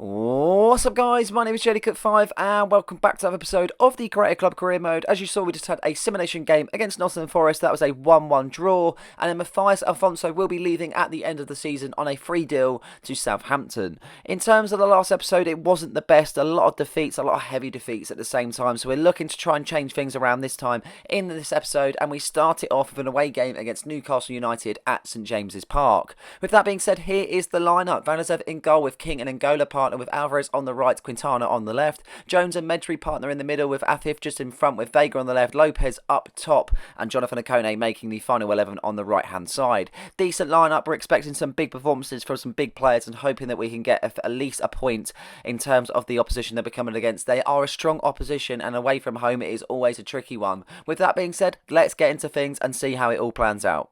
What's up guys, my name is JellyCook5 and welcome back to another episode of the Karate Club Career Mode. As you saw, we just had a simulation game against Nottingham Forest. That was a 1-1 draw, and then Matthias Alfonso will be leaving at the end of the season on a free deal to Southampton. In terms of the last episode, it wasn't the best. A lot of defeats, a lot of heavy defeats at the same time, so we're looking to try and change things around this time in this episode, and we start it off with an away game against Newcastle United at St James's Park. With that being said, here is the lineup. Vanazev in goal with King and N'Gola partner with Alvarez on the right, Quintana on the left, Jones and Medri partner in the middle with Afif just in front with Vega on the left, Lopez up top, and Jonathan Okone making the final 11 on the right hand side. Decent lineup. We're expecting some big performances from some big players and hoping that we can get at least a point in terms of the opposition they're coming against. They are a strong opposition, and away from home it is always a tricky one. With that being said, let's get into things and see how it all plans out.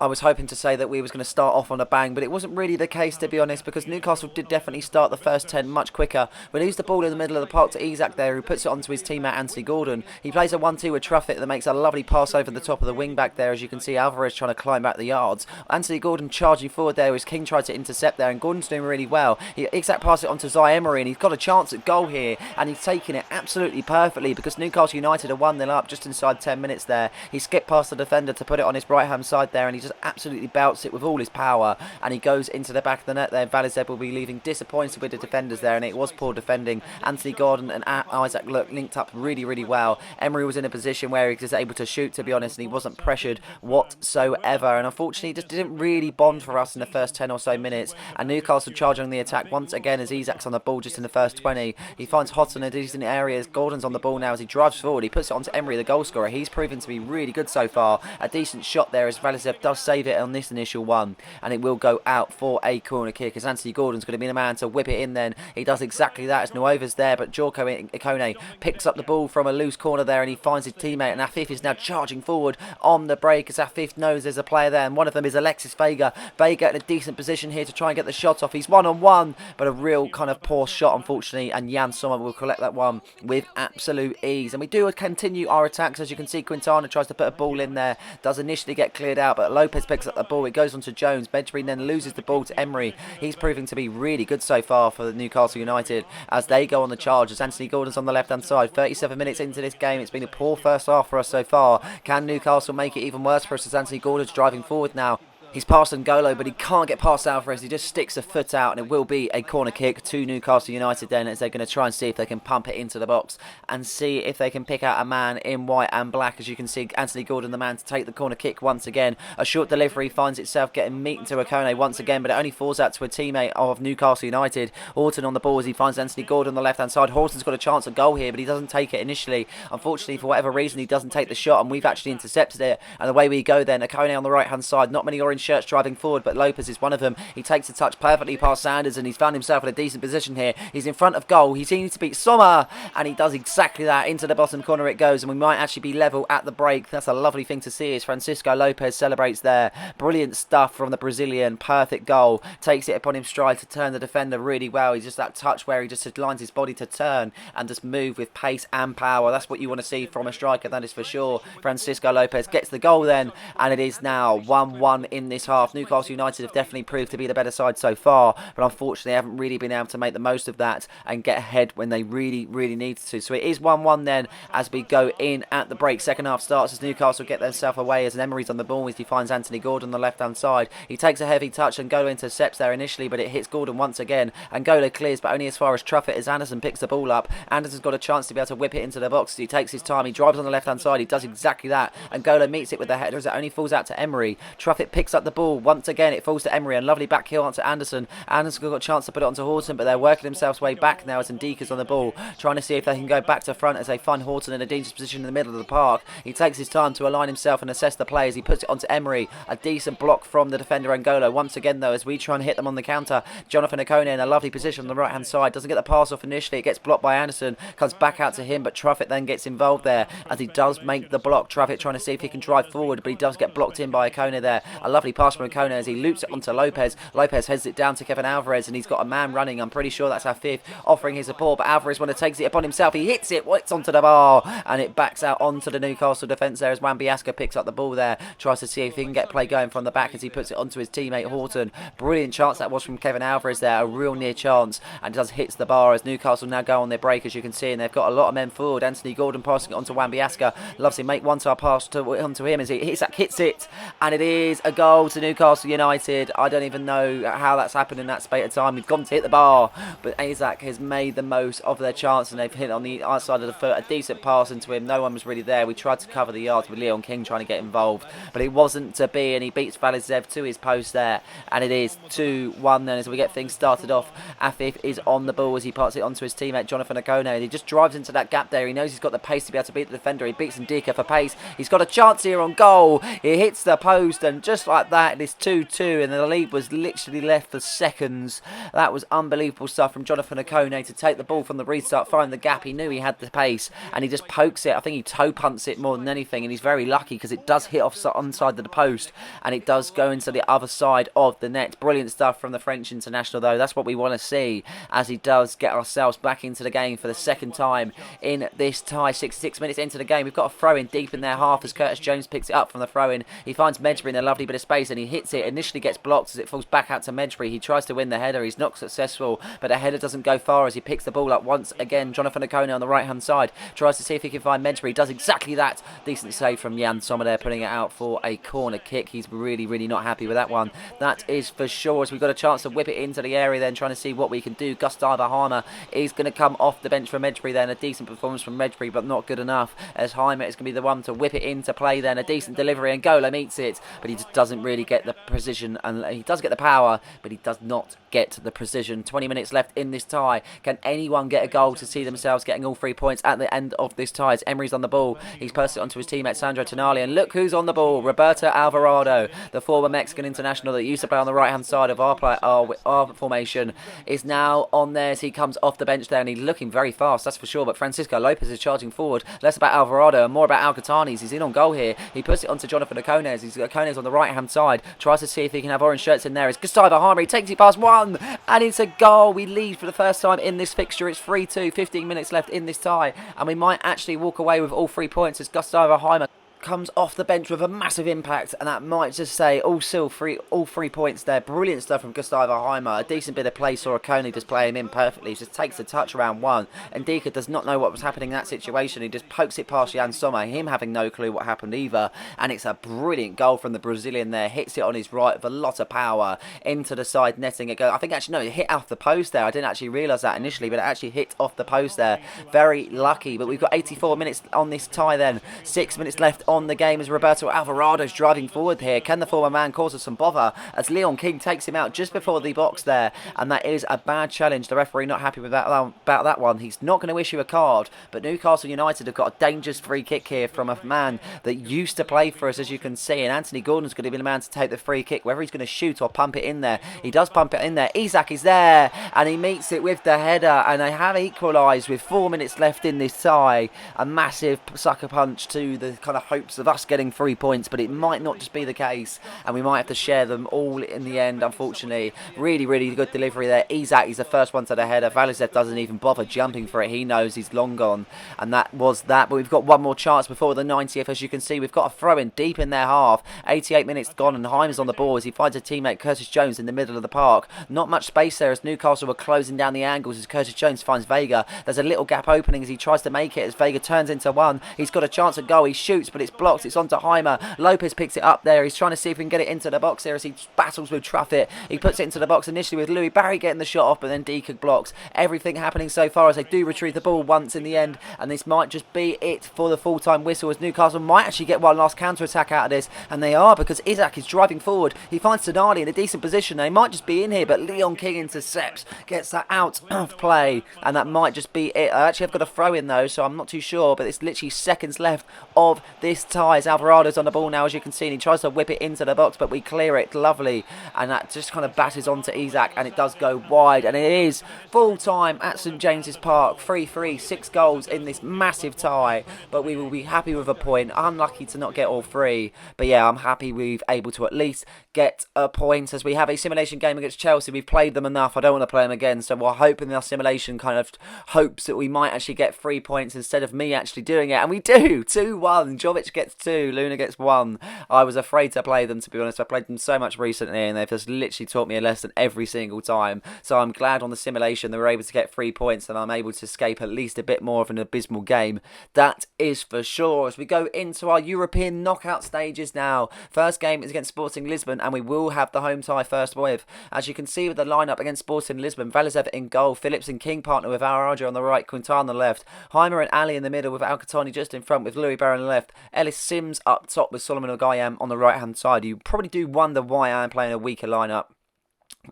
I was hoping to say that we was going to start off on a bang, but it wasn't really the case, to be honest, because Newcastle did definitely start the first 10 much quicker. We lose the ball in the middle of the park to Isak there, who puts it onto his teammate Anthony Gordon. He plays a 1-2 with Truffett that makes a lovely pass over the top of the wing back there, as you can see Alvarez trying to climb back the yards. Anthony Gordon charging forward there as King tried to intercept there, and Gordon's doing really well. Isak passes it on to Zai Emery, and he's got a chance at goal here, and he's taking it absolutely perfectly because Newcastle United are 1-0 up just inside 10 minutes there. He skipped past the defender to put it on his right hand side there, and he just absolutely belts it with all his power, and he goes into the back of the net there. Vanazev will be leaving disappointed with the defenders there, and it was poor defending. Anthony Gordon and Isak linked up really well. Emery was in a position where he was able to shoot, to be honest, and he wasn't pressured whatsoever, and unfortunately he just didn't really bond for us in the first 10 or so minutes. And Newcastle charging on the attack once again as Isak's on the ball just in the first 20. He finds Hot in a decent area. Gordon's on the ball now as he drives forward. He puts it onto Emery, the goal scorer. He's proven to be really good so far. A decent shot there as Vanazev does save it on this initial one, and it will go out for a corner kick as Anthony Gordon's going to be the man to whip it in. Then he does exactly that as Nuova's there, but Jorko Ikone picks up the ball from a loose corner there, and he finds his teammate, and Afif is now charging forward on the break as Afif knows there's a player there, and one of them is Alexis Vega. Vega in a decent position here to try and get the shot off. He's one-on-one, but a real kind of poor shot unfortunately, and Jan Sommer will collect that one with absolute ease. And we do continue our attacks. As you can see, Quintana tries to put a ball in there, does initially get cleared out, but Lopez picks up the ball. It goes on to Jones. Medri then loses the ball to Emery. He's proving to be really good so far for the Newcastle United as they go on the charge as Anthony Gordon's on the left hand side. 37 minutes into this game. It's been a poor first half for us so far. Can Newcastle make it even worse for us as Anthony Gordon's driving forward now? He's past N'Golo, but he can't get past Alvarez. He just sticks a foot out, and it will be a corner kick to Newcastle United then, as they're going to try and see if they can pump it into the box and see if they can pick out a man in white and black. As you can see, Anthony Gordon, the man to take the corner kick once again. A short delivery finds itself getting meat into Okone once again, but it only falls out to a teammate of Newcastle United. Horton on the ball as he finds Anthony Gordon on the left-hand side. Horton's got a chance at goal here, but he doesn't take it initially. Unfortunately, for whatever reason, he doesn't take the shot, and we've actually intercepted it. And away we go then. Okone on the right-hand side. Not many orange shirts driving forward, but Lopez is one of them. He takes a touch perfectly past Sanders, and he's found himself in a decent position here. He's in front of goal. He seems to beat Sommer, and he does exactly that. Into the bottom corner it goes, and we might actually be level at the break. That's a lovely thing to see as Francisco Lopez celebrates there. Brilliant stuff from the Brazilian. Perfect goal. Takes it upon him stride to turn the defender really well. He's just that touch where he just lines his body to turn and just move with pace and power. That's what you want to see from a striker, that is for sure. Francisco Lopez gets the goal then, and it is now 1-1 in this half. Newcastle United have definitely proved to be the better side so far, but unfortunately haven't really been able to make the most of that and get ahead when they really needed to. So it is 1-1 then as we go in at the break. Second half starts as Newcastle get themselves away as Emery's on the ball as he finds Anthony Gordon on the left hand side. He takes a heavy touch and N'Golo intercepts there initially, but it hits Gordon once again. N'Golo clears, but only as far as Truffett as Anderson picks the ball up. Anderson's got a chance to be able to whip it into the box. He takes his time. He drives on the left hand side. He does exactly that. N'Golo meets it with the header as it only falls out to Emery. Truffett picks up the ball once again. It falls to Emery, and lovely back heel onto Anderson. Anderson got a chance to put it onto Horton, but they're working themselves way back now as Ndika's on the ball, trying to see if they can go back to front as they find Horton in a dangerous position in the middle of the park. He takes his time to align himself and assess the play as he puts it onto Emery. A decent block from the defender N'Golo. Once again though, as we try and hit them on the counter, Jonathan Okone in a lovely position on the right hand side. Doesn't get the pass off initially. It gets blocked by Anderson. Comes back out to him, but Truffett then gets involved there as he does make the block. Truffett trying to see if he can drive forward, but he does get blocked in by Okone there. A lovely lovely pass from Okona as he loops it onto Lopez. Lopez heads it down to Kevin Alvarez, and he's got a man running. I'm pretty sure that's Afif offering his support, but Alvarez takes it upon himself. He hits it, it's onto the bar, and it backs out onto the Newcastle defence there as Wan-Bissaka picks up the ball there, tries to see if he can get play going from the back as he puts it onto his teammate Horton. Brilliant chance that was from Kevin Alvarez there, a real near chance, and it does hits the bar as Newcastle now go on their break, as you can see, and they've got a lot of men forward. Anthony Gordon passing it onto Wan-Bissaka, loves to make one-star pass onto him as Isak hits it, and it is a goal to Newcastle United. I don't even know how that's happened in that space of time. We've gone to hit the bar, but Isak has made the most of their chance, and they've hit on the outside of the foot, a decent pass into him. No one was really there. We tried to cover the yards with Leon King trying to get involved, but it wasn't to be, and he beats Valizev to his post there, and it is 2-1 then as we get things started off. Afif is on the ball as he passes it onto his teammate Jonathan Okone, and he just drives into that gap there. He knows he's got the pace to be able to beat the defender. He beats Ndika for pace. He's got a chance here on goal. He hits the post, and just like that, it is 2-2, and the lead was literally left for seconds. That was unbelievable stuff from Jonathan Okone to take the ball from the restart, find the gap. He knew he had the pace, and he just pokes it. I think he toe punts it more than anything, and he's very lucky because it does hit off onside of the post, and it does go into the other side of the net. Brilliant stuff from the French international, though. That's what we want to see as he does get ourselves back into the game for the second time in this tie. 66 minutes into the game, we've got a throw-in deep in their half as Curtis Jones picks it up from the throw-in. He finds Medjbury in a lovely bit of space, and he hits it. Initially gets blocked as it falls back out to Medjbury. He tries to win the header. He's not successful, but the header doesn't go far as he picks the ball up once again. Jonathan Okone on the right-hand side tries to see if he can find Medjbury. Does exactly that. Decent save from Jan Sommer there, putting it out for a corner kick. He's really, really not happy with that one. That is for sure, as we've got a chance to whip it into the area then, trying to see what we can do. Gustavo Harmer is going to come off the bench for Medjbury then. A decent performance from Medjbury, but not good enough, as Harmer is going to be the one to whip it into play then. A decent delivery, and Gola meets it, but he just doesn't really get the precision, and he does get the power, but he does not get the precision. 20 minutes left in this tie. Can anyone get a goal to see themselves getting all 3 points at the end of this tie? As Emery's on the ball, he's passed it onto his teammate Sandro Tonali, and look who's on the ball. Roberto Alvarado, the former Mexican international that used to play on the right hand side of our formation, is now on there as he comes off the bench there, and he's looking very fast, that's for sure. But Francisco Lopez is charging forward. Less about Alvarado and more about Alcatanis. He's in on goal here. He puts it onto Jonathan Okone. Okone's on the right hand side, tries to see if he can have orange shirts in there. It's Gustavo Harmer. He takes it past one, and it's a goal. We lead for the first time in this fixture. It's 3-2, 15 minutes left in this tie, and we might actually walk away with all 3 points as Gustavo Harmer comes off the bench with a massive impact, and that might just say all 3 points there. Brilliant stuff from Gustavo Heimer. A decent bit of play, saw Okone just play him in perfectly. He just takes the touch around one, and Dika does not know what was happening in that situation. He just pokes it past Jan Sommer, him having no clue what happened either, and it's a brilliant goal from the Brazilian there. Hits it on his right with a lot of power into the side netting. It goes, I think actually no, it hit off the post there. I didn't actually realise that initially, but it actually hit off the post there. Very lucky. But we've got 84 minutes on this tie then. 6 minutes left on the game as Roberto Alvarado's driving forward here. Can the former man cause us some bother as Leon King takes him out just before the box there, and that is a bad challenge. The referee not happy with that about that one. He's not going to issue a card, but Newcastle United have got a dangerous free kick here from a man that used to play for us, as you can see, and Anthony Gordon's going to be the man to take the free kick, whether he's going to shoot or pump it in there. He does pump it in there. Isak is there, and he meets it with the header, and they have equalised with 4 minutes left in this tie. A massive sucker punch to the kind of hopes of us getting 3 points, but it might not just be the case, and we might have to share them all in the end, unfortunately. Really, really good delivery there. Isak is the first one to the header. Valizev doesn't even bother jumping for it. He knows he's long gone, and that was that. But we've got one more chance before the 90th. As you can see, we've got a throw in deep in their half. 88 minutes gone, and Heimer's on the ball as he finds a teammate, Curtis Jones, in the middle of the park. Not much space there as Newcastle were closing down the angles as Curtis Jones finds Vega. There's a little gap opening as he tries to make it, as Vega turns into one. He's got a chance at goal. He shoots, but it's blocked. It's onto Heimer. Lopez picks it up there. He's trying to see if we can get it into the box there as he battles with Truffett. He puts it into the box initially with Louis Barry getting the shot off, but then Deacon blocks. Everything happening so far as they do retrieve the ball once in the end, and this might just be it for the full-time whistle, as Newcastle might actually get one last counter-attack out of this, and they are, because Isak is driving forward. He finds Tonali in a decent position. They might just be in here, but Leon King intercepts, gets that out of play, and that might just be it. I actually have got a throw in though, so I'm not too sure, but it's literally seconds left of this this tie as Alvarado's on the ball now, as you can see, and he tries to whip it into the box, but we clear it lovely, and that just kind of batters onto Isak, and it does go wide, and it is full time at St James's Park. 3-3, 6 goals in this massive tie, but we will be happy with a point. Unlucky to not get all 3, but yeah, I'm happy we've able to at least get a point, as we have a simulation game against Chelsea. We've played them enough, I don't want to play them again, so we're hoping our simulation kind of hopes that we might actually get 3 points instead of me actually doing it, and we do. 2-1, Jovic gets 2, Luna gets 1. I was afraid to play them, to be honest. I played them so much recently, and they've just literally taught me a lesson every single time, so I'm glad on the simulation that we're able to get 3 points, and I'm able to escape at least a bit more of an abysmal game. That is for sure. As we go into our European knockout stages now, first game is against Sporting Lisbon, and we will have the home tie first with. As you can see with the lineup against Sporting Lisbon, Valizev in goal, Phillips and King partner with Arajo on the right, Quintana on the left, Heimer and Ali in the middle with Alcatani just in front with Louis Barry on the left, Ellis Sims up top with Solomon Ogayam on the right hand side. You probably do wonder why I'm playing a weaker lineup.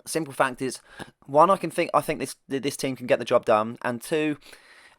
Simple fact is, one, I think this team can get the job done, and two,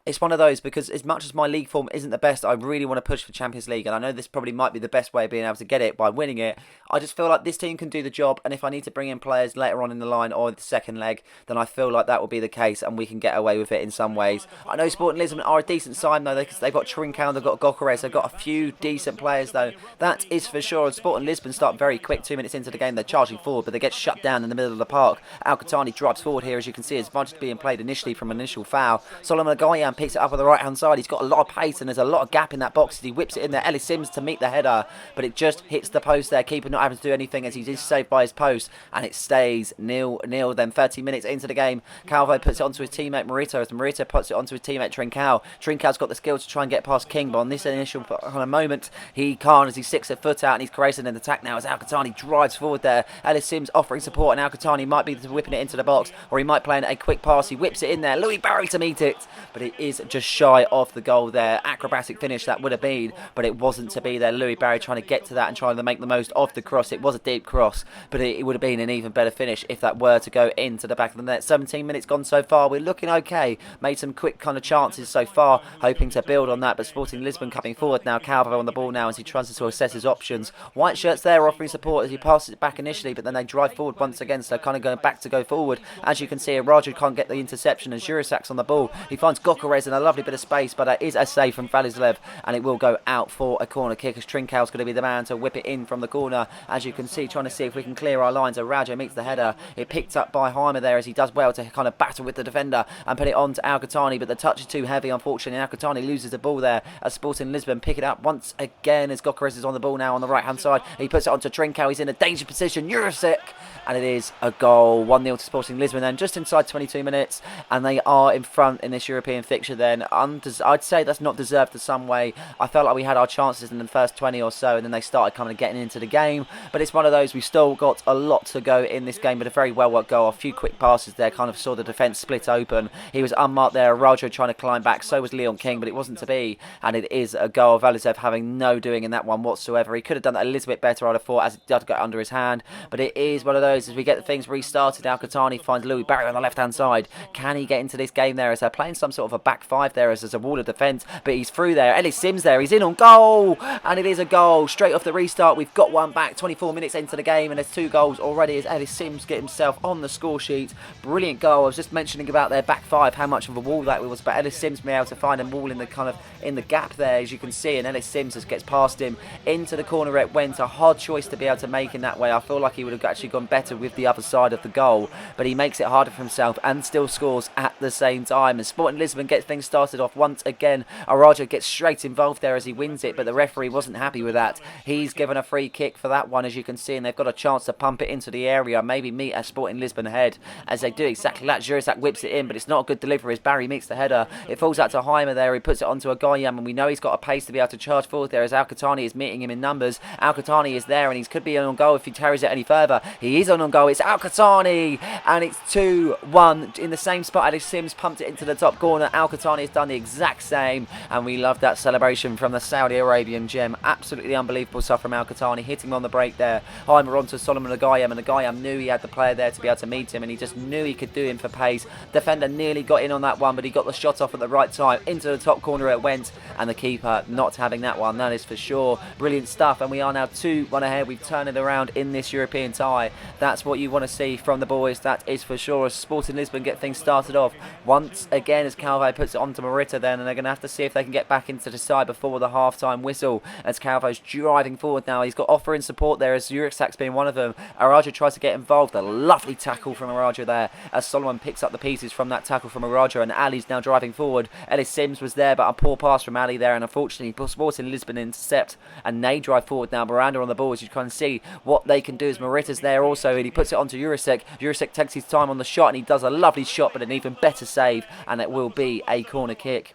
it's one of those, because as much as my league form isn't the best, I really want to push for Champions League, and I know this probably might be the best way of being able to get it by winning it. I just feel like this team can do the job, and if I need to bring in players later on in the line or the second leg, then I feel like that will be the case, and we can get away with it in some ways. I know Sporting Lisbon are a decent side though, because they've got Trincão, they've got Gokares, they've got a few decent players though, that is for sure. Sporting Lisbon start very quick, 2 minutes into the game, they're charging forward, but they get shut down in the middle of the park. Alcatani drives forward here, as you can see, as much as being played initially from an initial foul. Solomon Agayan picks it up on the right hand side. He's got a lot of pace, and there's a lot of gap in that box as he whips it in there. Ellis Sims to meet the header, but it just hits the post there. Keeper not having to do anything, as he is saved by his post, and it stays 0-0. Then 30 minutes into the game, Calvo puts it onto his teammate Morito, as Morito puts it onto his teammate Trincão. Trincão's got the skill to try and get past King, but on this initial kind of moment, he can't, as he sticks a foot out, and he's creating an attack now as Alcatani drives forward there. Ellis Sims offering support, and Alcatani might be whipping it into the box, or he might play in a quick pass. He whips it in there. Louis Barry to meet it, but it is just shy of the goal there. Acrobatic finish that would have been, but it wasn't to be there. Louis Barry trying to get to that and trying to make the most of the cross. It was a deep cross, but it would have been an even better finish if that were to go into the back of the net. 17 minutes gone so far. We're looking okay. Made some quick kind of chances so far, hoping to build on that, but Sporting Lisbon coming forward now. Calvo on the ball now as he tries to assess his options. White shirts there offering support as he passes it back initially, but then they drive forward once again, so kind of going back to go forward. As you can see, Raju can't get the interception, and Jurasak's on the ball. He finds Gokares in a lovely bit of space, but that is a save from Valizev, and it will go out for a corner kick, as Trincão's going to be the man to whip it in from the corner. As you can see, trying to see if we can clear our lines. Arajo meets the header. It picked up by Heimer there, as he does well to kind of battle with the defender and put it on to Alcatani, but the touch is too heavy, unfortunately. Alcatani loses the ball there as Sporting Lisbon pick it up once again, as Gokares is on the ball now on the right hand side. He puts it onto Trincão. He's in a danger position. Jurasik, and it is a goal. 1-0 to Sporting Lisbon then, just inside 22 minutes, and they are in front in this European fixture then. I'd say that's not deserved in some way. I felt like we had our chances in the first 20 or so, and then they started kind of getting into the game, but it's one of those, we've still got a lot to go in this game, but a very well worked goal. A few quick passes there kind of saw the defence split open. He was unmarked there. Rajo trying to climb back, so was Leon King, but it wasn't to be, and it is a goal. Valizev having no doing in that one whatsoever. He could have done that a little bit better, I'd have thought, as it did go under his hand, but it is one of those, as we get the things restarted. Alcatani finds Louis Barry on the left hand side. Can he get into this game there, as they're playing some sort of a back five there, as there's a wall of defence, but he's through there. Ellis Sims there, he's in on goal, and it is a goal straight off the restart. We've got one back 24 minutes into the game, and there's 2 goals already as Ellis Sims get himself on the score sheet. Brilliant goal. I was just mentioning about their back five, how much of a wall that was, but Ellis Sims being able to find a wall in the kind of in the gap there, as you can see, and Ellis Sims just gets past him into the corner. It went a hard choice to be able to make in that way. I feel like he would have actually gone better with the other side of the goal, but he makes it harder for himself and still scores at the same time. And Sporting Lisbon gets things started off once again. Arajo gets straight involved there as he wins it, but the referee wasn't happy with that. He's given a free kick for that one, as you can see, and they've got a chance to pump it into the area, maybe meet a Sporting Lisbon head, as they do exactly that. Jurasik whips it in, but it's not a good delivery as Barry meets the header. It falls out to Heimer there. He puts it onto Agayam, and we know he's got a pace to be able to charge forward there, as Alcatani is meeting him in numbers. Alcatani is there, and he could be on goal if he carries it any further. He is on goal. It's Alcatani, and it's 2-1 in the same spot. Ellis Sims pumped it into the top corner. Al-Qatani has done the exact same, and we love that celebration from the Saudi Arabian gem. Absolutely unbelievable stuff from Al-Qatani, hitting him on the break there. Heimer onto Solomon Agayem, and Agayem knew he had the player there to be able to meet him, and he just knew he could do him for pace. Defender nearly got in on that one, but he got the shot off at the right time. Into the top corner it went, and the keeper not having that one, that is for sure. Brilliant stuff, and we are now 2-1 ahead. We've turned it around in this European tie. That's what you want to see from the boys, that is for sure. As Sporting Lisbon get things started off once again as Calvo puts it onto Morita then, and they're going to have to see if they can get back into the side before the half-time whistle, as Calvo's driving forward now. He's got offering support there, as Juricek's being one of them. Araja tries to get involved. A lovely tackle from Araja there, as Solomon picks up the pieces from that tackle from Araja, and Ali's now driving forward. Ellis Sims was there, but a poor pass from Ali there, and unfortunately Sporting Lisbon intercept, and they drive forward now. Miranda on the ball, as you can see what they can do, as Morita's there also, and he puts it onto Juricek. Juricek takes his time on the shot, and he does a lovely shot, but an even better save, and it will be a corner kick.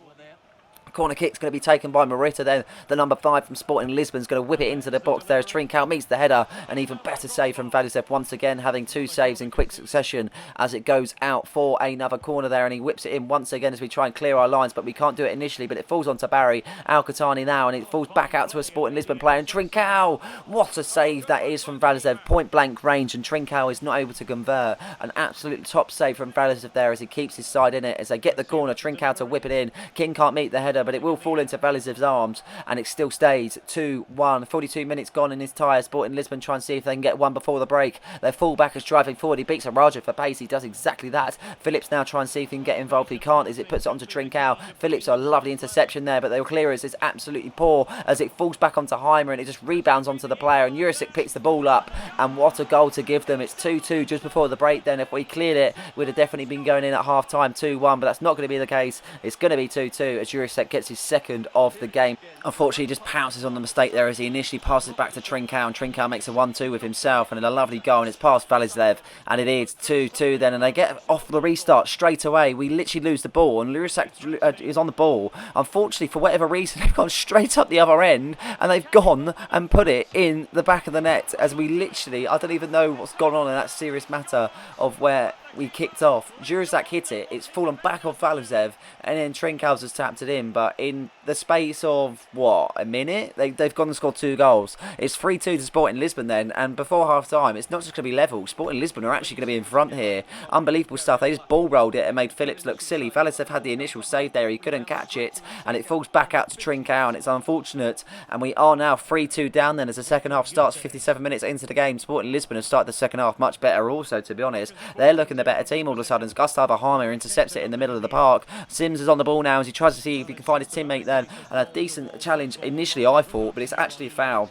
Corner kick's going to be taken by Morita then. The number 5 from Sporting Lisbon's going to whip it into the box there as Trincao meets the header. An even better save from Valisev once again, having 2 saves in quick succession as it goes out for another corner there, and he whips it in once again as we try and clear our lines, but we can't do it initially, but it falls onto Barry Al-Qatani now, and it falls back out to a Sporting Lisbon player, and Trincao, what a save that is from Valisev, point blank range, and Trincao is not able to convert. An absolute top save from Valisev there as he keeps his side in it, as they get the corner. Trincao to whip it in. King can't meet the header, but it will fall into Valisev's arms, and it still stays 2-1. 42 minutes gone in his tie. Sporting Lisbon try and see if they can get one before the break. Their fullback is driving forward. He beats Araja for pace. He does exactly that. Phillips now try and see if he can get involved. He can't, as it puts it onto Trincao. Phillips, a lovely interception there, but the clearance is absolutely poor as it falls back onto Heimer, and it just rebounds onto the player, and Juricic picks the ball up, and what a goal to give them. It's 2-2 just before the break then. If we cleared it, we'd have definitely been going in at half time 2-1, but that's not going to be the case. It's going to be 2-2 as Juricic gets his second of the game. Unfortunately, he just pounces on the mistake there as he initially passes back to Trincao, and Trincao makes a 1-2 with himself, and a lovely goal, and it's past Valisev, and it is 2-2 then, and they get off the restart straight away. We literally lose the ball, and Juricic is on the ball. Unfortunately, for whatever reason, they've gone straight up the other end, and they've gone and put it in the back of the net, as we literally, I don't even know what's gone on in that serious matter of where we kicked off. Juricic hit it, it's fallen back off Valisev, and then Trincao has tapped it in, but in the space of, what, a minute? They've gone and scored 2 goals. It's 3-2 to Sporting Lisbon then, and before half-time, it's not just going to be level. Sporting Lisbon are actually going to be in front here. Unbelievable stuff. They just ball-rolled it and made Phillips look silly. Valisev had the initial save there, he couldn't catch it, and it falls back out to Trincao, and it's unfortunate, and we are now 3-2 down then as the second half starts. 57 minutes into the game. Sporting Lisbon have started the second half much better also, to be honest. They're looking the better team all of a sudden. Gustavo Heimer intercepts it in the middle of the park. Sims is on the ball now as he tries to see if he can find his teammate then, and a decent challenge initially I thought, but it's actually a foul.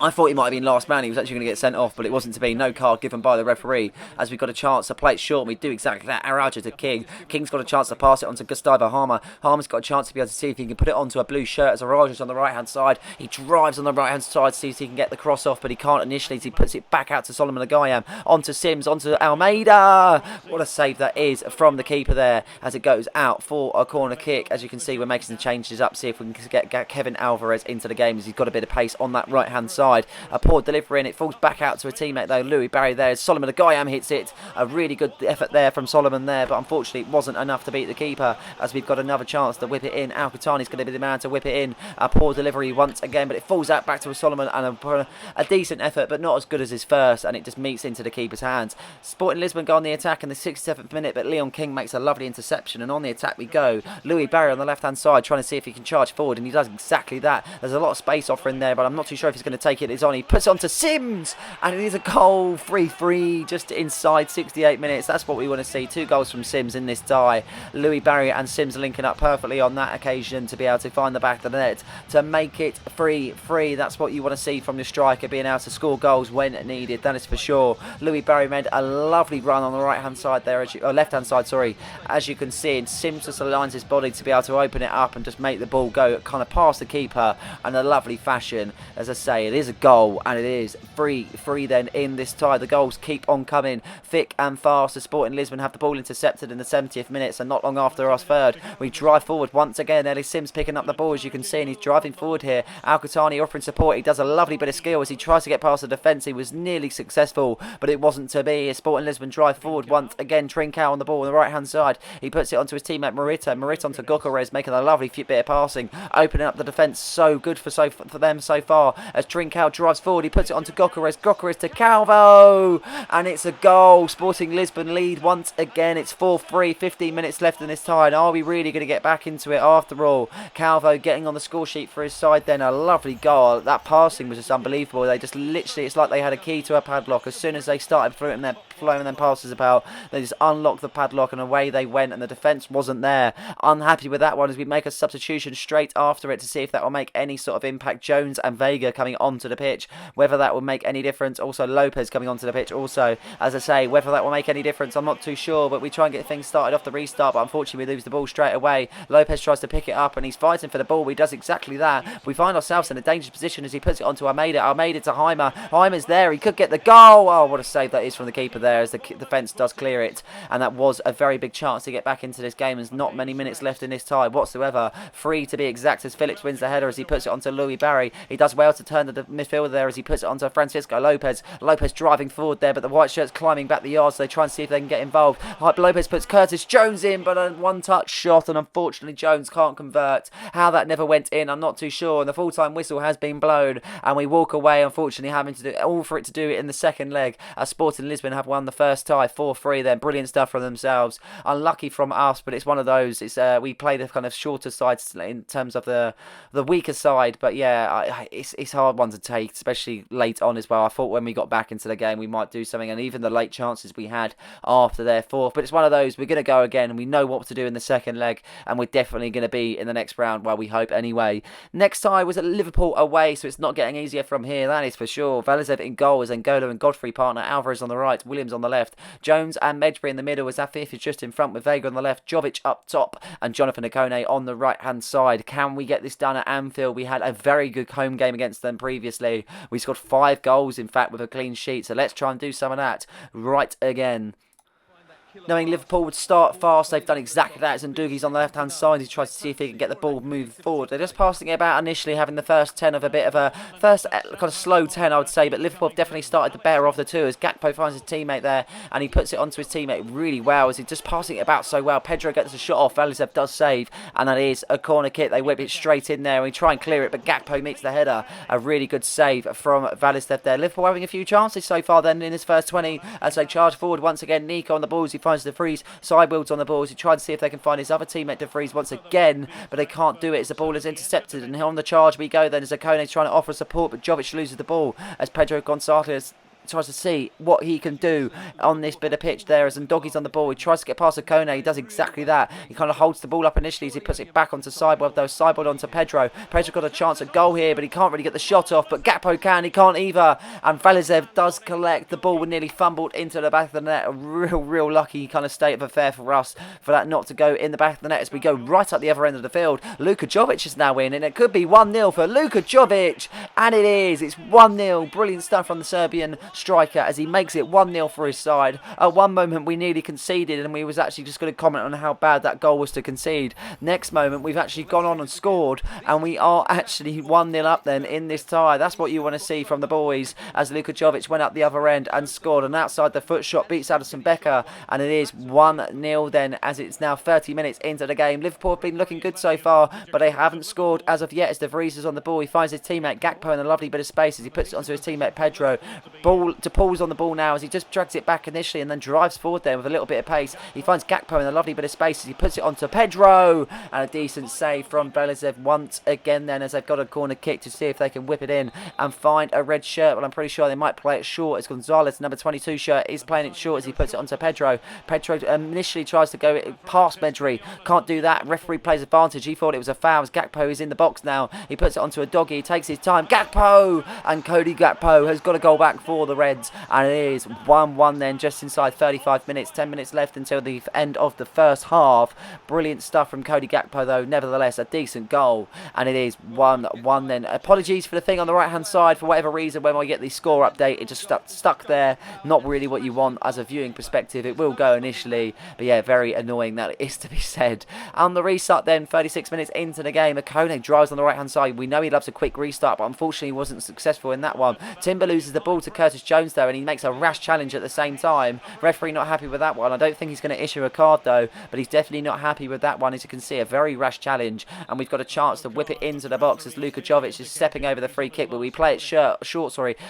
I thought he might have been last man. He was actually going to get sent off, but it wasn't to be. No card given by the referee as we got a chance to play it short, and we do exactly that. Araja to King. King's got a chance to pass it on to Gustavo Heimer. Heimer's got a chance to be able to see if he can put it onto a blue shirt as Araja's on the right-hand side. He drives on the right-hand side to see if he can get the cross off, but he can't initially. So he puts it back out to Solomon Agayam. Onto Sims, onto Almeida. What a save that is from the keeper there as it goes out for a corner kick. As you can see, we're making some changes up. See if we can get Kevin Alvarez into the game as he's got a bit of pace on that right-hand side. A poor delivery, and it falls back out to a teammate though. Louis Barry there. Solomon Agayam hits it. A really good effort there from Solomon there, but unfortunately it wasn't enough to beat the keeper as we've got another chance to whip it in. Al-Qatani's going to be the man to whip it in. A poor delivery once again, but it falls out back to a Solomon, and a decent effort, but not as good as his first, and it just meets into the keeper's hands. Sporting Lisbon go on the attack in the 67th minute, but Leon King makes a lovely interception, and on the attack we go. Louis Barry on the left hand side trying to see if he can charge forward, and he does exactly that. There's a lot of space offering there, but I'm not too sure if he's going to take it. It's on. He puts it on to Sims, and it is a goal. 3-3 just inside 68 minutes. That's what we want to see. 2 goals from Sims in this tie. Louis Barry and Sims linking up perfectly on that occasion to be able to find the back of the net to make it 3-3. That's what you want to see from the striker, being able to score goals when needed. That is for sure. Louis Barry made a lovely run on the right hand side there, left hand side, sorry, as you can see, and Sims just aligns his body to be able to open it up and just make the ball go kind of past the keeper in a lovely fashion. As I say, it is a goal, and it is 3-3 then in this tie. The goals keep on coming thick and fast as Sporting Lisbon have the ball intercepted in the 70th minute, so not long after our third. We drive forward once again. Ellis Sims picking up the ball, as you can see, and he's driving forward here. Al-Qahtani offering support. He does a lovely bit of skill as he tries to get past the defence. He was nearly successful, but it wasn't to be. As Sporting Lisbon drive forward once again. Trincao on the ball on the right-hand side. He puts it onto his teammate Morita. Morita onto Gokares, making a lovely bit of passing, opening up the defence. So good for them so far. As Trincao drives forward, he puts it onto Gokares. Gokares to Calvo, and it's a goal. Sporting Lisbon lead once again. It's 4-3. 15 minutes left in this tie. And are we really going to get back into it after all? Calvo getting on the score sheet for his side then. A lovely goal. That passing was just unbelievable. They just literally, it's like they had a key to a padlock. As soon as they started flowing them passes about, they just unlocked the padlock and away they went, and the defence wasn't there. Unhappy with that one as we make a substitution straight after it to see if that will make any sort of impact. Jones and Vega coming onto the pitch, whether that will make any difference. Also Lopez coming onto the pitch also. As I say, whether that will make any difference, I'm not too sure, but we try and get things started off the restart, but unfortunately we lose the ball straight away. Lopez tries to pick it up and he's fighting for the ball. He does exactly that. We find ourselves in a dangerous position as he puts it onto Almeida. Almeida to Heimer. Heimer's there. He could get the goal. Oh, what a save that is from the keeper there as the defence does clear it. And that was a very big chance to get back into this game. There's not many minutes left in this tie whatsoever. 3 to be exact as Phillips wins the header as he puts it onto Louis Barry. He does well to turn the midfielder there as he puts it onto Francisco Lopez. Lopez driving forward there, but the white shirt's climbing back the yard, so they try and see if they can get involved. Lopez puts Curtis Jones in, but a one-touch shot, and unfortunately Jones can't convert. How that never went in, I'm not too sure. And the full-time whistle has been blown, and we walk away, unfortunately, having to do all for it to do it in the second leg. As Sporting Lisbon have won the first tie, 4-3 then. Brilliant stuff from themselves. Unlucky from us, but it's one of those. It's we play the kind of shorter sides in terms of the weaker side, but yeah, it's a hard one to take, especially late on as well. I thought when we got back into the game we might do something, and even the late chances we had after their fourth, but it's one of those. We're going to go again, and we know what to do in the second leg, and we're definitely going to be in the next round, well, we hope anyway. Next tie was at Liverpool away, so it's not getting easier from here, that is for sure. Valizev in goal as N'Golo and Godfrey partner. Alvarez on the right, Williams on the left, Jones and Medbury in the middle as Afif is just in front with Vega on the left, Jovic up top, and Jonathan Okone on the right hand side. Can we get this done at Anfield? We had a very good home game against them previously. We scored 5 goals in fact with a clean sheet, so let's try and do some of that right again. Knowing Liverpool would start fast, they've done exactly that. Zandougi's on the left-hand side. He tries to see if he can get the ball moved forward. They're just passing it about initially, having the first 10 of a bit of a first kind of slow 10, I would say. But Liverpool have definitely started the better of the two as Gakpo finds his teammate there and he puts it onto his teammate really well as he's just passing it about so well. Pedro gets a shot off. Valizev does save, and that is a corner kick. They whip it straight in there and we try and clear it, but Gakpo meets the header. A really good save from Valizev there. Liverpool having a few chances so far then in this first 20 as they charge forward once again. Nico on the balls. He finds De Vries. Side wheels on the balls. He tried to see if they can find his other teammate De Vries once again, but they can't do it as the ball is intercepted. And on the charge we go then as Okone's trying to offer support, but Jovic loses the ball as Pedro Gonçalves tries to see what he can do on this bit of pitch there as Ndoggy's on the ball. He tries to get past Okone. He does exactly that. He kind of holds the ball up initially as he puts it back onto Sideboard, though. Sideboard onto Pedro. Pedro got a chance at goal here, but he can't really get the shot off. But Gakpo can. He can't either. And Valizev does collect. The ball nearly fumbled into the back of the net. A real lucky kind of state of affair for us for that not to go in the back of the net as we go right up the other end of the field. Luka Jovic is now in, and it could be 1-0 for Luka Jovic. And it is. It's 1-0. Brilliant stuff from the Serbian striker as he makes it 1-0 for his side. At one moment we nearly conceded, and we was actually just going to comment on how bad that goal was to concede. Next moment we've actually gone on and scored, and we are actually 1-0 up then in this tie. That's what you want to see from the boys as Luka Jovic went up the other end and scored an outside the foot shot, beats Addison Becker, and it is 1-0 then as it's now 30 minutes into the game. Liverpool have been looking good so far, but they haven't scored as of yet as De Vries is on the ball. He finds his teammate Gakpo in a lovely bit of space as he puts it onto his teammate Pedro. Ball to Paul's on the ball now as he just drags it back initially and then drives forward there with a little bit of pace. He finds Gakpo in a lovely bit of space as he puts it onto Pedro, and a decent save from Valizev once again then as they've got a corner kick to see if they can whip it in and find a red shirt. Well, I'm pretty sure they might play it short as Gonzalez, number 22 shirt, is playing it short as he puts it onto Pedro. Pedro initially tries to go past Medri, can't do that. Referee plays advantage. He thought it was a foul as Gakpo is in the box now. He puts it onto a doggy, he takes his time. Gakpo, and Cody Gakpo has got a goal back for them. the Reds, and it is 1-1 then, just inside 35 minutes, 10 minutes left until the end of the first half. Brilliant stuff from Cody Gakpo though, nevertheless a decent goal, and it is 1-1 then. Apologies for the thing on the right hand side, for whatever reason when we get the score update it just stuck there. Not really what you want as a viewing perspective. It will go initially, but yeah, very annoying that it is to be said. On the restart then, 36 minutes into the game, Akone drives on the right hand side. We know he loves a quick restart, but unfortunately he wasn't successful in that one. Timber loses the ball to Curtis Jones though, and he makes a rash challenge at the same time. Referee not happy with that one. I don't think he's going to issue a card though, but he's definitely not happy with that one. As you can see, a very rash challenge, and we've got a chance to whip it into the box as Luka Jovic is stepping over the free kick, but we play it short.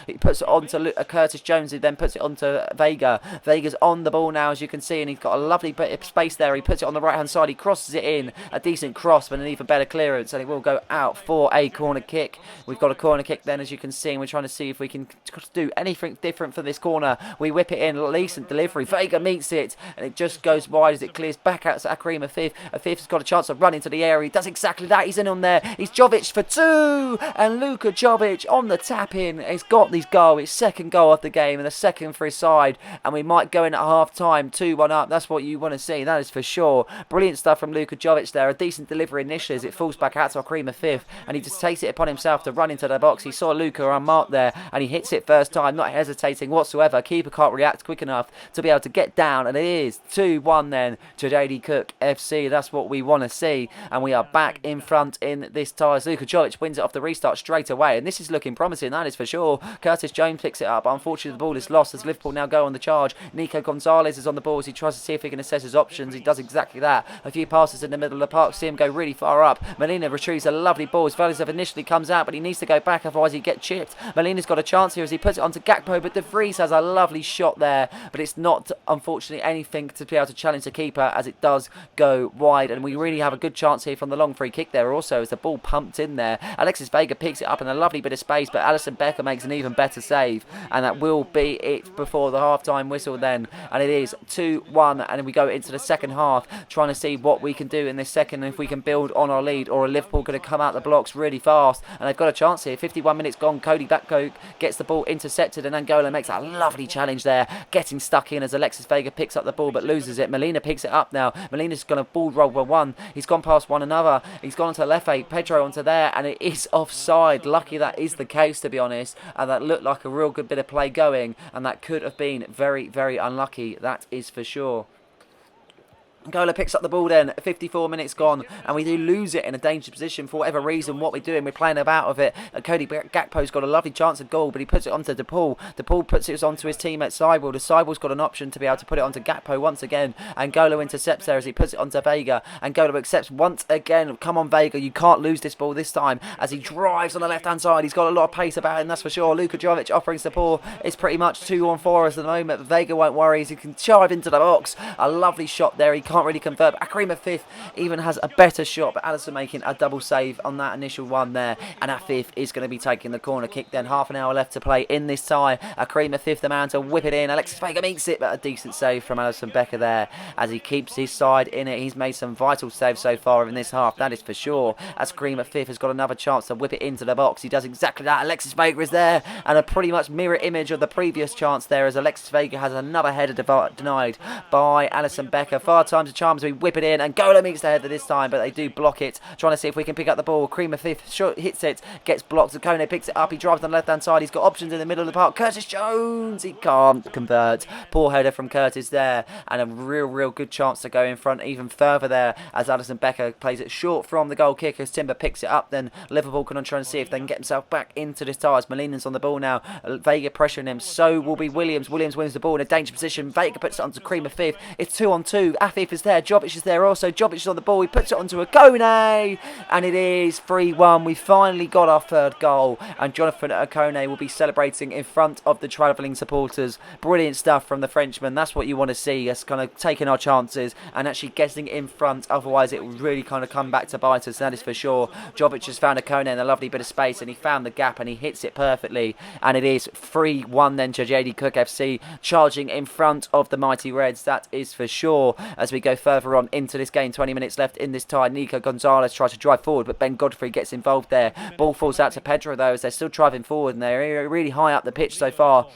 He puts it on to Curtis Jones, who then puts it on to Vega. Vega's on the ball now, as you can see, and he's got a lovely bit of space there. He puts it on the right hand side, he crosses it in, a decent cross but an even better clearance, and it will go out for a corner kick. We've got a corner kick then, as you can see, and we're trying to see if we can do anything different for this corner. We whip it in, decent delivery, Vega meets it, and it just goes wide as it clears back out to Akrim Afif. Afif has got a chance of running to the area. He does exactly that. He's in on there. He's Jovic for two, and Luka Jovic on the tap in has got his goal, his second goal of the game, and the second for his side, and we might go in at half time 2-1 up. That's what you want to see, that is for sure. Brilliant stuff from Luka Jovic there. A decent delivery initially as it falls back out to Akrim Afif, and he just takes it upon himself to run into the box. He saw Luka unmarked there, and he hits it first time, not hesitating whatsoever. Keeper can't react quick enough to be able to get down, and it is 2-1 then to JD Cook FC. That's what we want to see, and we are back in front in this tie as Luka Jovic wins it off the restart straight away, and this is looking promising, that is for sure. Curtis Jones picks it up, but unfortunately the ball is lost as Liverpool now go on the charge. Nico Gonzalez is on the ball as he tries to see if he can assess his options. He does exactly that. A few passes in the middle of the park, see him go really far up. Molina retrieves a lovely ball as Velizev initially comes out, but he needs to go back, otherwise he'd get chipped. Molina's got a chance here as he puts it onto Gakpo, but De Vries has a lovely shot there, but it's not unfortunately anything to be able to challenge the keeper as it does go wide, and we really have a good chance here from the long free kick there also as the ball pumped in there. Alexis Vega picks it up in a lovely bit of space, but Alisson Becker makes an even better save, and that will be it before the half-time whistle then, and it is 2-1, and we go into the second half trying to see what we can do in this second, if we can build on our lead, or are Liverpool going to come out the blocks really fast, and they've got a chance here. 51 minutes gone, Cody Gakpo gets the ball intercepted, and Angola makes a lovely challenge there, getting stuck in as Alexis Vega picks up the ball but loses it. Molina picks it up now. Molina's going to ball roll with one. He's gone past one another. He's gone to Lefe, Pedro onto there, and it is offside. Lucky that is the case, to be honest, and that looked like a real good bit of play going, and that could have been very, very unlucky, that is for sure. Angola picks up the ball then, 54 minutes gone, and we do lose it in a dangerous position for whatever reason. What we're doing, we're playing about of it. Cody Gakpo's got a lovely chance of goal, but he puts it onto DePaul. DePaul puts it onto his teammate Seibel. Seibel's got an option to be able to put it onto Gakpo once again. Angola intercepts there as he puts it onto Vega. Angola accepts once again. Come on, Vega, you can't lose this ball this time as he drives on the left-hand side. He's got a lot of pace about him, that's for sure. Luka Jovic offering support. It's pretty much 2-on-4 us at the moment, but Vega won't worry as he can chive into the box. A lovely shot there. He can't really convert. Akrim Afif even has a better shot, but Alisson making a double save on that initial one there, and Afif is going to be taking the corner kick then. Half an hour left to play in this tie. Akrim Afif the man to whip it in. Alexis Vega meets it, but a decent save from Alisson Becker there as he keeps his side in it. He's made some vital saves so far in this half, that is for sure, as Akrim Afif has got another chance to whip it into the box. He does exactly that. Alexis Vega is there, and a pretty much mirror image of the previous chance there as Alexis Vega has another header denied by Alisson Becker. Far times to charms, we whip it in, and Gola meets the header this time, but they do block it. Trying to see if we can pick up the ball. Cream of Fifth hits it, gets blocked. Zakone picks it up. He drives on the left-hand side. He's got options in the middle of the park. Curtis Jones, he can't convert. Poor header from Curtis there, and a real good chance to go in front even further there as Alisson Becker plays it short from the goal kick as Timber picks it up. Then Liverpool can try and see if they can get himself back into this tie as Molina's on the ball now. Vega pressuring him. So will be Williams. Williams wins the ball in a dangerous position. Vega puts it onto Cream of Fifth. It's 2-on-2. Afif is there. Jovic is there also. Jovic is on the ball. He puts it onto Akone, and it is 3-1. We finally got our third goal, and Jonathan Akone will be celebrating in front of the travelling supporters. Brilliant stuff from the Frenchman. That's what you want to see, us kind of taking our chances and actually getting in front. Otherwise, it would really kind of come back to bite us, that is for sure. Jovic has found Akone in a lovely bit of space, and he found the gap, and he hits it perfectly. And it is 3-1 then to JD Cook FC, charging in front of the mighty Reds, that is for sure. As we go further on into this game, 20 minutes left in this tie. Nico Gonzalez tries to drive forward, but Ben Godfrey gets involved there. Ball falls out to Pedro though, as they're still driving forward, and they're really high up the pitch so far.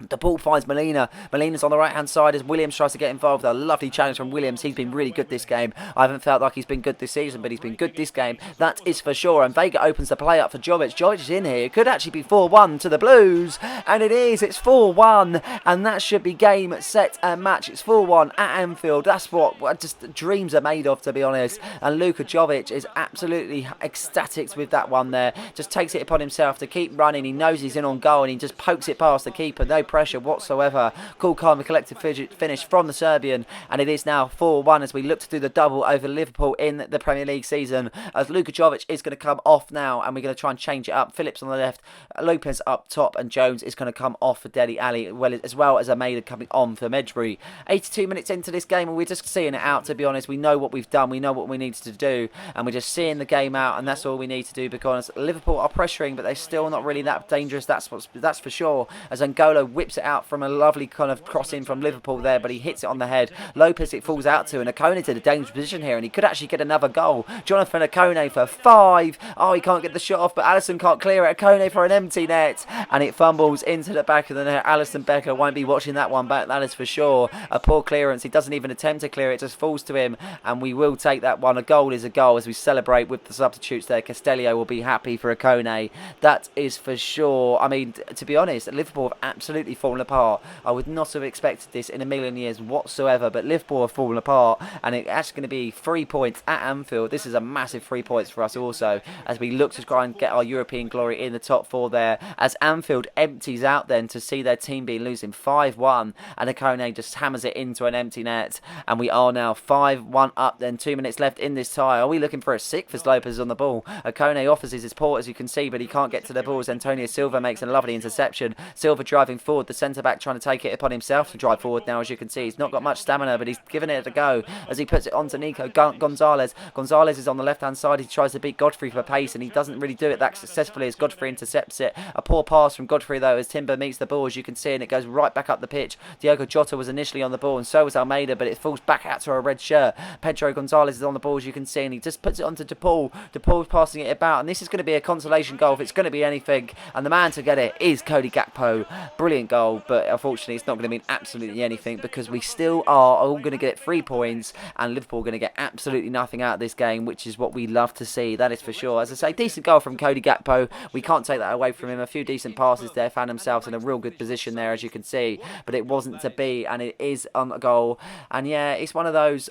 The ball finds Molina. Molina's on the right-hand side as Williams tries to get involved. A lovely challenge from Williams. He's been really good this game. I haven't felt like he's been good this season, but he's been good this game. That is for sure. And Vega opens the play up for Jovic. Jovic is in here. It could actually be 4-1 to the Blues. And it is. It's 4-1. And that should be game, set, and match. It's 4-1 at Anfield. That's what just dreams are made of, to be honest. And Luka Jovic is absolutely ecstatic with that one there. Just takes it upon himself to keep running. He knows he's in on goal and he just pokes it past the keeper. No pressure whatsoever. Cool, calm and collected finish from the Serbian, and it is now 4-1 as we look to do the double over Liverpool in the Premier League season, as Luka Jovic is going to come off now and we're going to try and change it up. Phillips on the left, Lopez up top, and Jones is going to come off for Dele Alli, as well as Almeida coming on for Medjugorje. 82 minutes into this game and we're just seeing it out, to be honest. We know what we've done, we know what we needed to do, and we're just seeing the game out, and that's all we need to do, because Liverpool are pressuring but they're still not really that dangerous, that's for sure, as Angola whips it out from a lovely kind of crossing from Liverpool there, but he hits it on the head. Lopez it falls out to, and Okone's in a dangerous position here, and he could actually get another goal. Jonathan Okone for 5. Oh, he can't get the shot off, but Alisson can't clear it. Okone for an empty net, and it fumbles into the back of the net. Alisson Becker won't be watching that one back, that is for sure. A poor clearance. He doesn't even attempt to clear it, just falls to him, and we will take that one. A goal is a goal as we celebrate with the substitutes there. Castellio will be happy for Okone. That is for sure. I mean, to be honest, Liverpool have absolutely fallen apart. I would not have expected this in a million years whatsoever, but Liverpool have fallen apart, and it's actually going to be 3 points at Anfield. This is a massive 3 points for us also, as we look to try and get our European glory in the top 4 there, as Anfield empties out then to see their team be losing 5-1, and Okone just hammers it into an empty net, and we are now 5-1 up then. 2 minutes left in this tie. Are we looking for a 6th as Lopez is on the ball? Okone offers his support, as you can see, but he can't get to the ball as Antonio Silva makes a lovely interception. Silva driving forward, the centre-back trying to take it upon himself to drive forward now, as you can see. He's not got much stamina, but he's given it a go as he puts it on to Nico Gonzalez. Gonzalez is on the left-hand side. He tries to beat Godfrey for pace, and he doesn't really do it that successfully as Godfrey intercepts it. A poor pass from Godfrey, though, as Timber meets the ball, as you can see, and it goes right back up the pitch. Diogo Jota was initially on the ball, and so was Almeida, but it falls back out to a red shirt. Pedro Gonzalez is on the ball, as you can see, and he just puts it onto DePaul. DePaul's passing it about, and this is going to be a consolation goal if it's going to be anything, and the man to get it is Cody Gakpo. Brilliant goal, but unfortunately it's not going to mean absolutely anything, because we still are all going to get 3 points, and Liverpool are going to get absolutely nothing out of this game, which is what we love to see, that is for sure. As I say, decent goal from Cody Gakpo. We can't take that away from him. A few decent passes there, found himself in a real good position there, as you can see, but it wasn't to be, and it is on a goal. And yeah, it's one of those,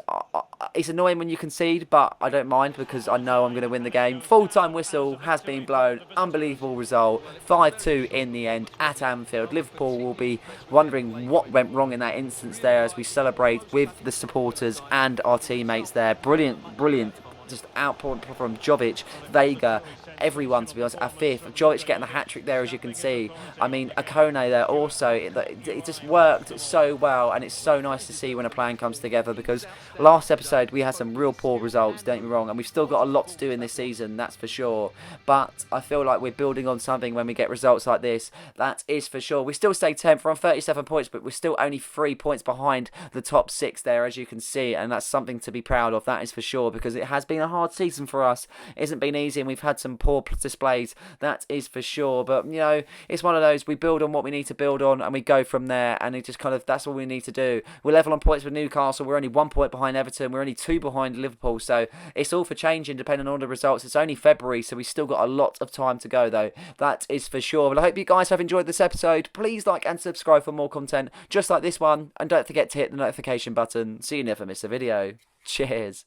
it's annoying when you concede, but I don't mind, because I know I'm going to win the game. Full-time whistle has been blown. Unbelievable result. 5-2 in the end at Anfield. Liverpool will be wondering what went wrong in that instance there, as we celebrate with the supporters and our teammates there. Brilliant, brilliant. Just outpouring from Jovic, Vega, everyone, to be honest. A 5th. Jovic getting the hat-trick there, as you can see. I mean, Okone there also. It just worked so well, and it's so nice to see when a plan comes together, because last episode we had some real poor results, don't get me wrong, and we've still got a lot to do in this season, that's for sure. But I feel like we're building on something when we get results like this, that is for sure. We still stay 10th, we're on 37 points, but we're still only 3 points behind the top 6 there, as you can see, and that's something to be proud of, that is for sure, because it has been a hard season for us. It hasn't been easy, and we've had some poor displays, that is for sure. But you know, it's one of those, we build on what we need to build on, and we go from there, and it just kind of, that's all we need to do. We're level on points with Newcastle. We're only 1 point behind Everton. We're only 2 behind Liverpool, so it's all for changing depending on the results. It's only February, so we've still got a lot of time to go, though, that is for sure. But I hope you guys have enjoyed this episode. Please like and subscribe for more content just like this one, and don't forget to hit the notification button so you never miss a video. Cheers.